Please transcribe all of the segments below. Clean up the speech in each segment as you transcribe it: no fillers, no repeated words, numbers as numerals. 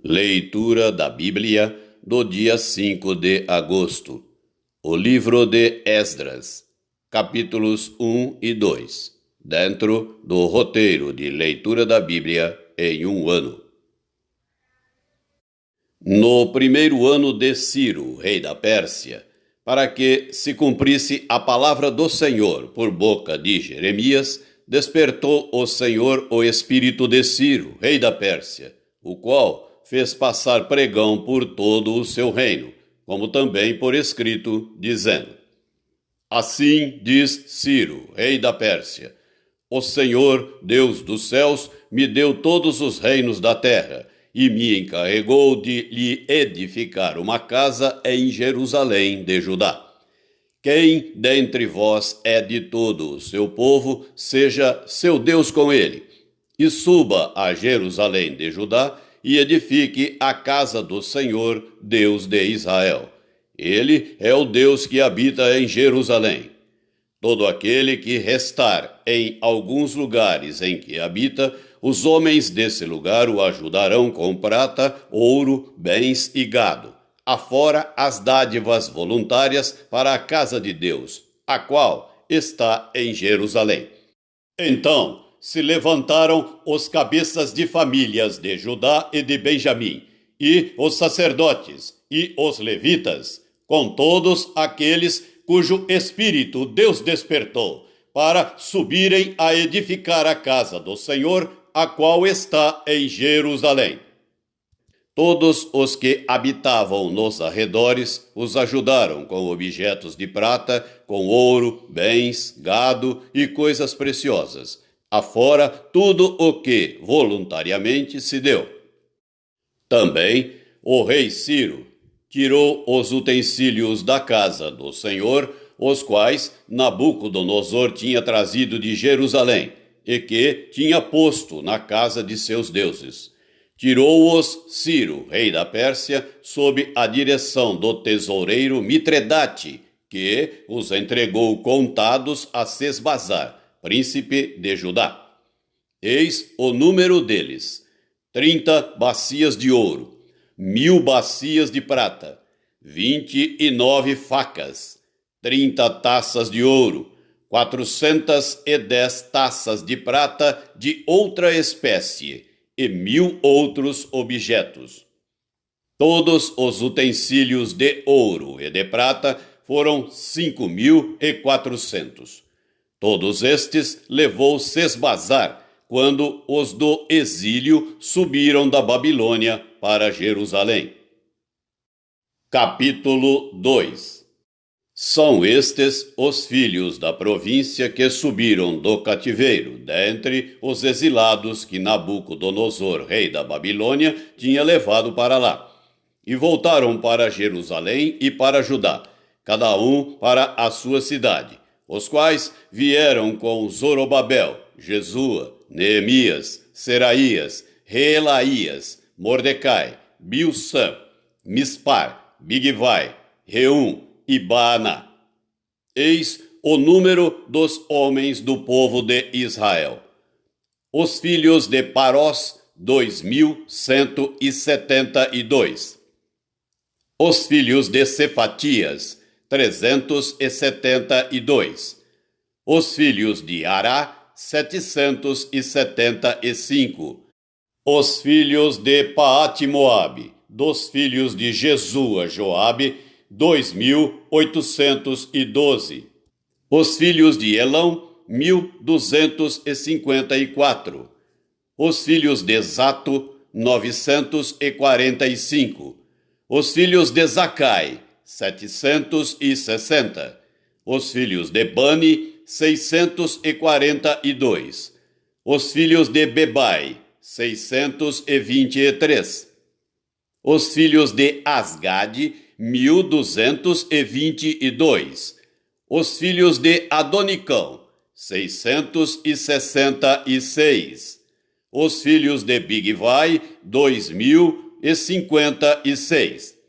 Leitura da Bíblia do dia 5 de agosto. O livro de Esdras, capítulos 1 e 2, dentro do roteiro de leitura da Bíblia em um ano. No primeiro ano de Ciro, rei da Pérsia, para que se cumprisse a palavra do Senhor por boca de Jeremias, despertou o Senhor o espírito de Ciro, rei da Pérsia, o qual fez passar pregão por todo o seu reino, como também por escrito, dizendo: Assim diz Ciro, rei da Pérsia: O Senhor, Deus dos céus, me deu todos os reinos da terra e me encarregou de lhe edificar uma casa em Jerusalém de Judá. Quem dentre vós é de todo o seu povo, seja seu Deus com ele, e suba a Jerusalém de Judá e edifique a casa do Senhor, Deus de Israel. Ele é o Deus que habita em Jerusalém. Todo aquele que restar em alguns lugares em que habita, os homens desse lugar o ajudarão com prata, ouro, bens e gado, afora as dádivas voluntárias para a casa de Deus, a qual está em Jerusalém. Então se levantaram os cabeças de famílias de Judá e de Benjamim, e os sacerdotes e os levitas, com todos aqueles cujo espírito Deus despertou, para subirem a edificar a casa do Senhor, a qual está em Jerusalém. Todos os que habitavam nos arredores os ajudaram com objetos de prata, com ouro, bens, gado e coisas preciosas, afora tudo o que voluntariamente se deu. Também o rei Ciro tirou os utensílios da casa do Senhor, os quais Nabucodonosor tinha trazido de Jerusalém, e que tinha posto na casa de seus deuses. Tirou-os Ciro, rei da Pérsia, sob a direção do tesoureiro Mitredate, que os entregou contados a Sesbazar, príncipe de Judá. Eis o número deles: 30 bacias de ouro, 1000 bacias de prata, 29 facas, 30 taças de ouro, 410 taças de prata de outra espécie e 1000 outros objetos. Todos os utensílios de ouro e de prata foram 5.400. Todos estes levou Sesbazar, quando os do exílio subiram da Babilônia para Jerusalém. Capítulo 2. São estes os filhos da província que subiram do cativeiro, dentre os exilados que Nabucodonosor, rei da Babilônia, tinha levado para lá, e voltaram para Jerusalém e para Judá, cada um para a sua cidade, os quais vieram com Zorobabel, Jesua, Neemias, Seraías, Reelaías, Mordecai, Bilsã, Mispar, Bigvai, Reum e Baaná. Eis o número dos homens do povo de Israel. Os filhos de Parós, 2.172. Os filhos de Cefatias, 372. Os filhos de Ará, 775. Os filhos de Paate-Moabe, dos filhos de Jesua, Joabe, 2.812. Os filhos de Elão, 1.254. Os filhos de Zato, 945. Os filhos de Zacai, 760. Os filhos de Bani, 642. Os filhos de Bebai, 623. Os filhos de Asgade, 1.222. Os filhos de Adonicão, 666. Os filhos de Bigvai, 2.056.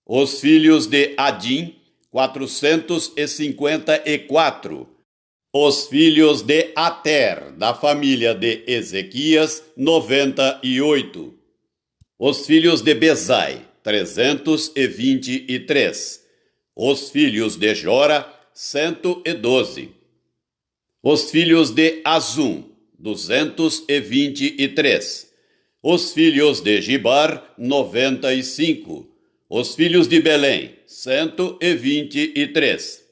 Os filhos de Adim, 454. Os filhos de Ater, da família de Ezequias, 98. Os filhos de Bezai, 323. Os filhos de Jora, 112. Os filhos de Azum, 223. Os filhos de Gibar, 95. Os filhos de Belém, 123.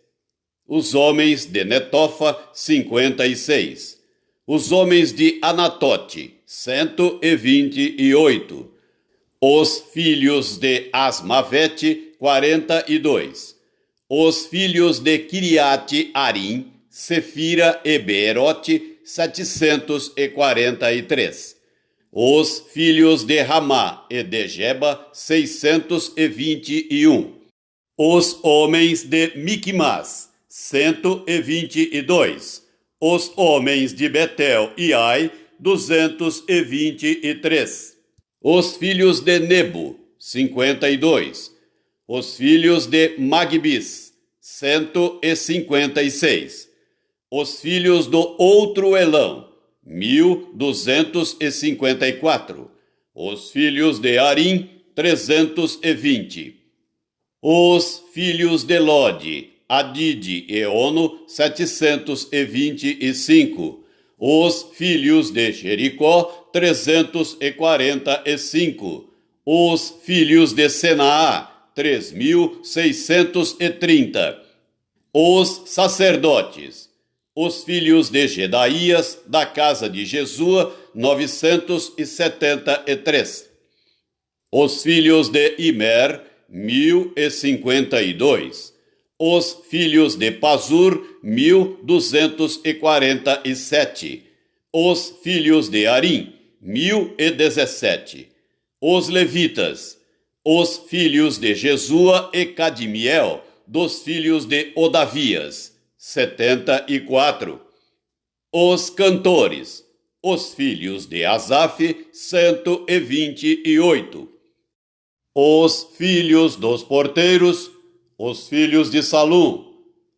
Os homens de Netofa, 56. Os homens de Anatote, 128. Os filhos de Asmavete, 42. Os filhos de Kiriate Arim, Sefira e Beerote, 743. Os filhos de Ramá e de Geba, 621. Os homens de Miquimás, 122. Os homens de Betel e Ai, 223. Os filhos de Nebo, 52. Os filhos de Magbis, 156. Os filhos do outro Elão, 1.254. Os filhos de Arim, 320. Os filhos de Lode, Adide e Ono, 725. Os filhos de Jericó, 345. Os filhos de Senaá, 3.630. Os sacerdotes. Os filhos de Gedaías, da casa de Jesua, 973. Os filhos de Imer, 1.052. Os filhos de Pazur, 1.247. Os filhos de Arim, 1.017. Os levitas. Os filhos de Jesua e Cadmiel, dos filhos de Odavias, 74. Os cantores. Os filhos de Asaf, 128. Os filhos dos porteiros. Os filhos de Salum.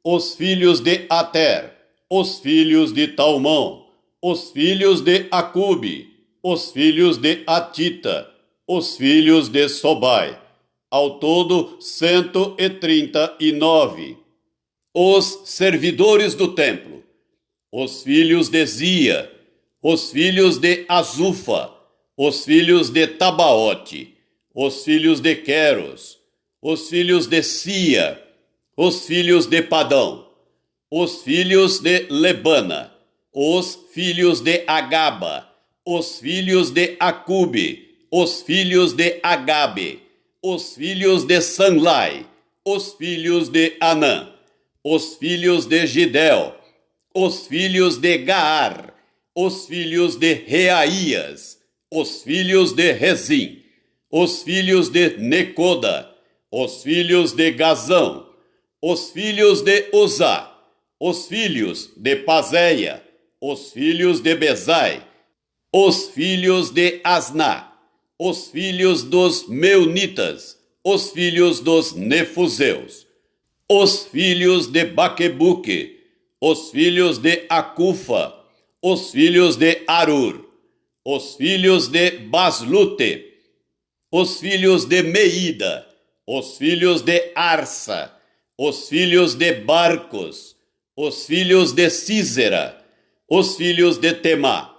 Os filhos de Ater. Os filhos de Talmão. Os filhos de Acube. Os filhos de Atita. Os filhos de Sobai. Ao todo, 139. Os servidores do templo. Os filhos de Zia. Os filhos de Azufa. Os filhos de Tabaote. Os filhos de Queros. Os filhos de Sia. Os filhos de Padão. Os filhos de Lebana. Os filhos de Agaba. Os filhos de Acube. Os filhos de Agabe. Os filhos de Sanlai. Os filhos de Anã. Os filhos de Gidel. Os filhos de Gaar. Os filhos de Reaías. Os filhos de Rezim. Os filhos de Necoda. Os filhos de Gazão. Os filhos de Uzá. Os filhos de Pazéia. Os filhos de Bezai. Os filhos de Asná. Os filhos dos Meunitas. Os filhos dos Nefuseus. Os filhos de Baquebuque. Os filhos de Acufa. Os filhos de Arur. Os filhos de Baslute. Os filhos de Meida. Os filhos de Arsa. Os filhos de Barcos. Os filhos de Císera. Os filhos de Temá.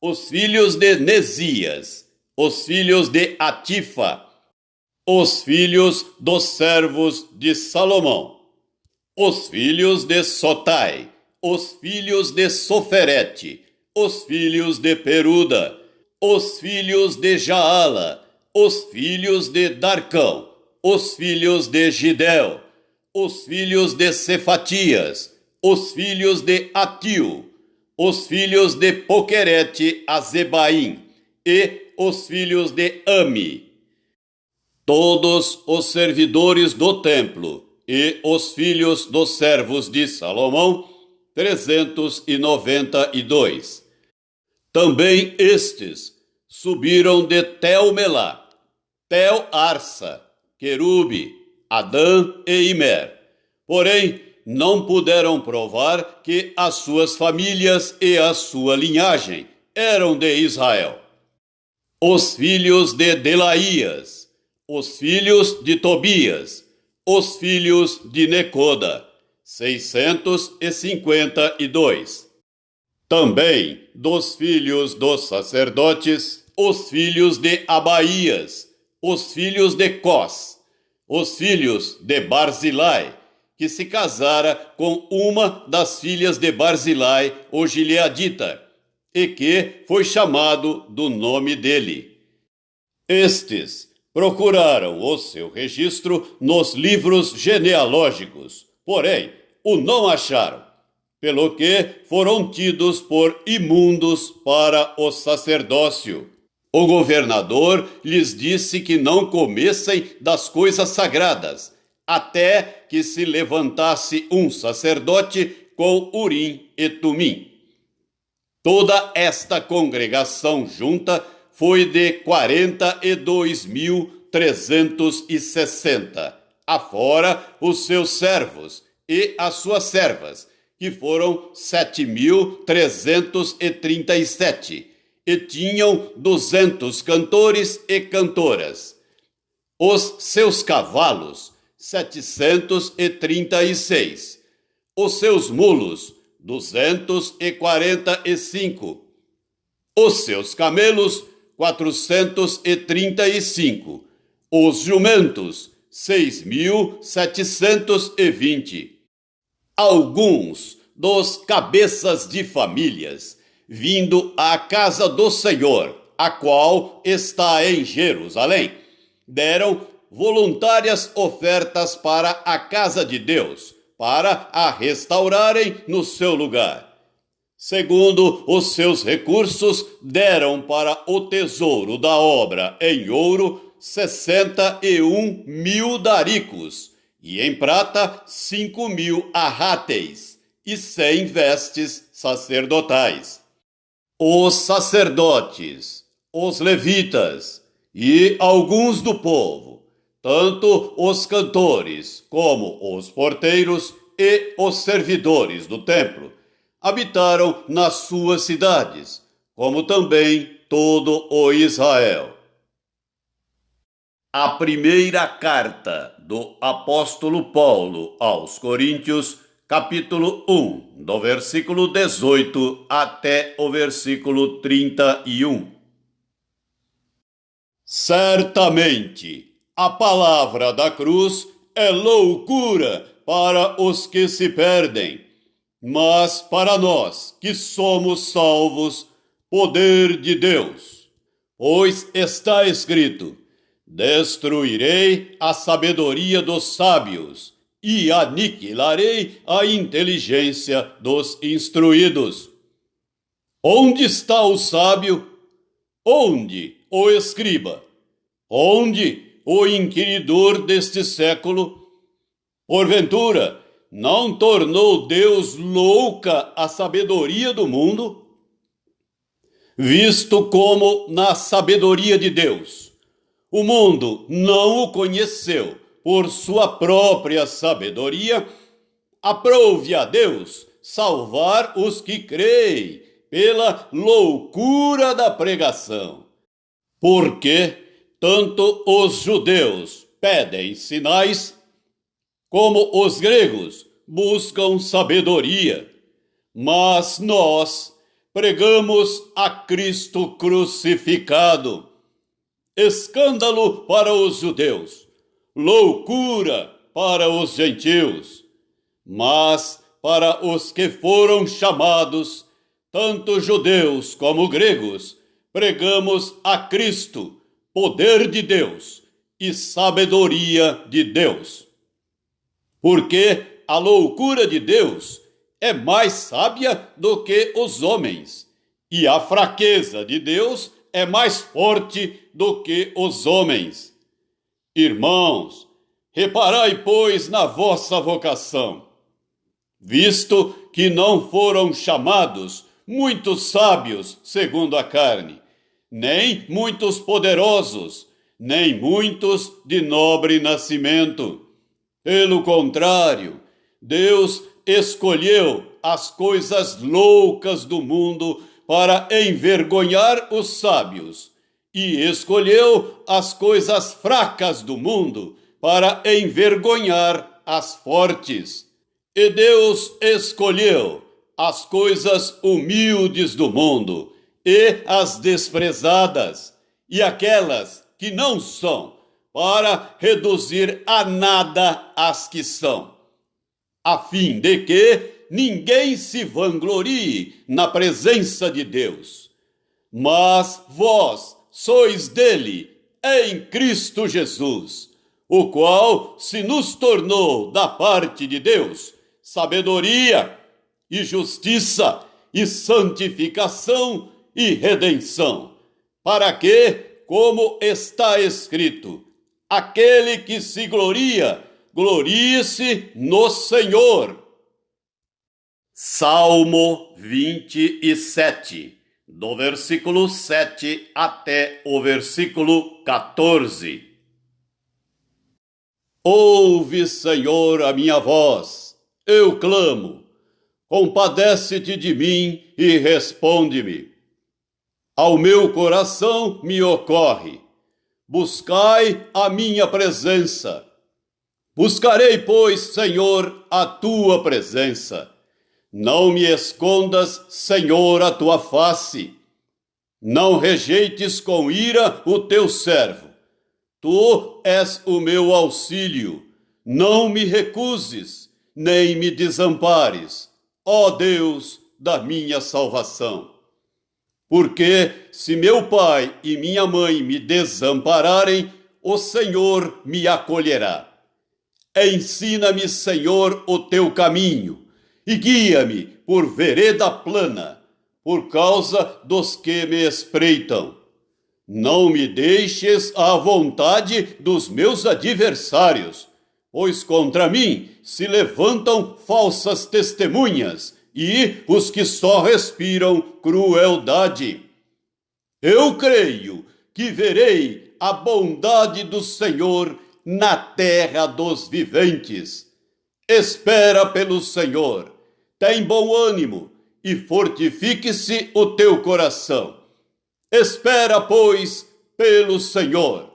Os filhos de Nesias. Os filhos de Atifa. Os filhos dos servos de Salomão. Os filhos de Sotai. Os filhos de Soferete. Os filhos de Peruda. Os filhos de Jaala. Os filhos de Darcão. Os filhos de Gidel. Os filhos de Cefatias. Os filhos de Atiu. Os filhos de Poquerete Azebaim. E os filhos de Ami. Todos os servidores do templo e os filhos dos servos de Salomão, 392. Também estes subiram de Tel-Melá, Tel-Arsa, Querube, Adã e Imer. Porém, não puderam provar que as suas famílias e a sua linhagem eram de Israel. os filhos de Delaías, os filhos de Tobias, os filhos de Necoda, 652. Também dos filhos dos sacerdotes, os filhos de Abaías, os filhos de Cós, os filhos de Barzilai, que se casara com uma das filhas de Barzilai, o gileadita, e que foi chamado do nome dele. Estes procuraram o seu registro nos livros genealógicos, porém o não acharam, pelo que foram tidos por imundos para o sacerdócio. O governador lhes disse que não comessem das coisas sagradas, até que se levantasse um sacerdote com Urim e Tumim. Toda esta congregação junta foi de 42.360, afora os seus servos e as suas servas, que foram 7.337, e tinham 200 cantores e cantoras. Os seus cavalos, 736. Os seus mulos, 245. Os seus camelos, 435. Os jumentos, 6.720. Alguns dos cabeças de famílias, vindo à casa do Senhor, a qual está em Jerusalém, deram voluntárias ofertas para a casa de Deus, para a restaurarem no seu lugar. Segundo os seus recursos, deram para o tesouro da obra em ouro 61.000 daricos, e em prata 5.000 arráteis, e 100 vestes sacerdotais. Os sacerdotes, os levitas e alguns do povo, tanto os cantores como os porteiros e os servidores do templo, habitaram nas suas cidades, como também todo o Israel. A primeira carta do apóstolo Paulo aos Coríntios, capítulo 1, do versículo 18 até o versículo 31. Certamente, a palavra da cruz é loucura para os que se perdem, mas para nós que somos salvos, poder de Deus. Pois está escrito: destruirei a sabedoria dos sábios e aniquilarei a inteligência dos instruídos. Onde está o sábio? Onde o escriba? Onde o inquiridor deste século? Porventura, não tornou Deus louca a sabedoria do mundo? Visto como, na sabedoria de Deus, o mundo não o conheceu por sua própria sabedoria, aprove a Deus salvar os que creem pela loucura da pregação. Porque tanto os judeus pedem sinais, como os gregos buscam sabedoria, mas nós pregamos a Cristo crucificado, escândalo para os judeus, loucura para os gentios, mas para os que foram chamados, tanto judeus como gregos, pregamos a Cristo, poder de Deus e sabedoria de Deus. Porque a loucura de Deus é mais sábia do que os homens, e a fraqueza de Deus é mais forte do que os homens. Irmãos, reparai, pois, na vossa vocação, visto que não foram chamados muitos sábios segundo a carne, nem muitos poderosos, nem muitos de nobre nascimento. Pelo contrário, Deus escolheu as coisas loucas do mundo para envergonhar os sábios, e escolheu as coisas fracas do mundo para envergonhar as fortes. E Deus escolheu as coisas humildes do mundo e as desprezadas, e aquelas que não são, para reduzir a nada as que são, a fim de que ninguém se vanglorie na presença de Deus. Mas vós sois dele em Cristo Jesus, o qual se nos tornou da parte de Deus sabedoria e justiça e santificação e redenção, para que, como está escrito, aquele que se gloria, glorie-se no Senhor. Salmo 27, do versículo 7 até o versículo 14. Ouve, Senhor, a minha voz, eu clamo. Compadece-te de mim e responde-me. Ao meu coração me ocorre: buscai a minha presença. Buscarei, pois, Senhor, a tua presença. Não me escondas, Senhor, a tua face. Não rejeites com ira o teu servo. Tu és o meu auxílio. Não me recuses, nem me desampares, ó Deus da minha salvação. Porque se meu pai e minha mãe me desampararem, o Senhor me acolherá. Ensina-me, Senhor, o teu caminho, e guia-me por vereda plana, por causa dos que me espreitam. Não me deixes à vontade dos meus adversários, pois contra mim se levantam falsas testemunhas e os que só respiram crueldade. Eu creio que verei a bondade do Senhor na terra dos viventes. Espera pelo Senhor, tem bom ânimo e fortifique-se o teu coração. Espera, pois, pelo Senhor.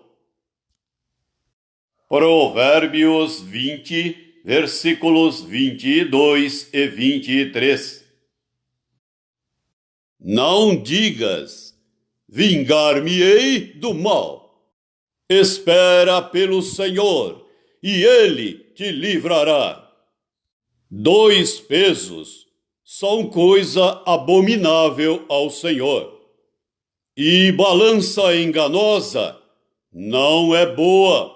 Provérbios 20, versículos 22 e 23. Não digas: vingar-me-ei do mal. Espera pelo Senhor, e Ele te livrará. 2 pesos são coisa abominável ao Senhor, e balança enganosa não é boa.